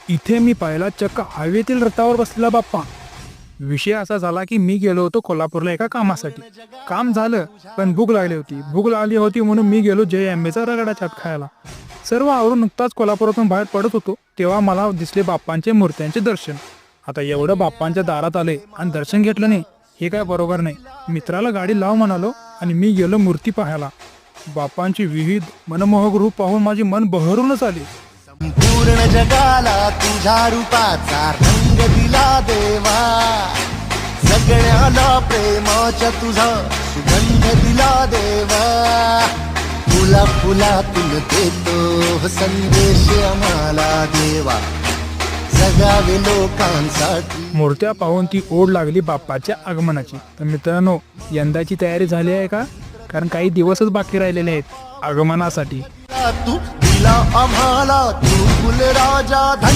इथे मी पाहिला चक्क हवेतील रथावर बसलेला बाप्पा. विषय असा झाला की मी गेलो होतो कोल्हापूरला एका कामासाठी. काम झालं पण भूक लागली होती म्हणून मी गेलो जय आंबेचा रगडा चाट खायला. सर्व आवरून नुकताच कोल्हापुरातून बाहेर पडत होतो तेव्हा मला दिसले बाप्पांचे मूर्त्यांचे दर्शन. आता एवढं बाप्पांच्या दारात आले आणि दर्शन घेतलं नाही हे काय बरोबर नाही. मित्राला गाडी लाव म्हणालो आणि मी गेलो मूर्ती पाहायला. बाप्पांची विविध मनमोहक रूप पाहून माझी मन बहरूनच आली. संपूर्ण जगाला तुझ्या रूपाचा रंग दिला देवा, सगळ्याला प्रेमाच्या तुझा सुगंध दिला देवा. फुला फुलातून देतो संदेश आम्हाला देवा, जगावे लोकांसाठी. मूर्त्या पाहून ती ओढ लागली बाप्पाच्या आगमनाची. तर मित्रांनो, यंदाची तयारी झाली आहे का? कारण काही दिवसच बाकी राहिलेले आहेत आगमनासाठी. तू दिला आम्हाला तू फुल राजा.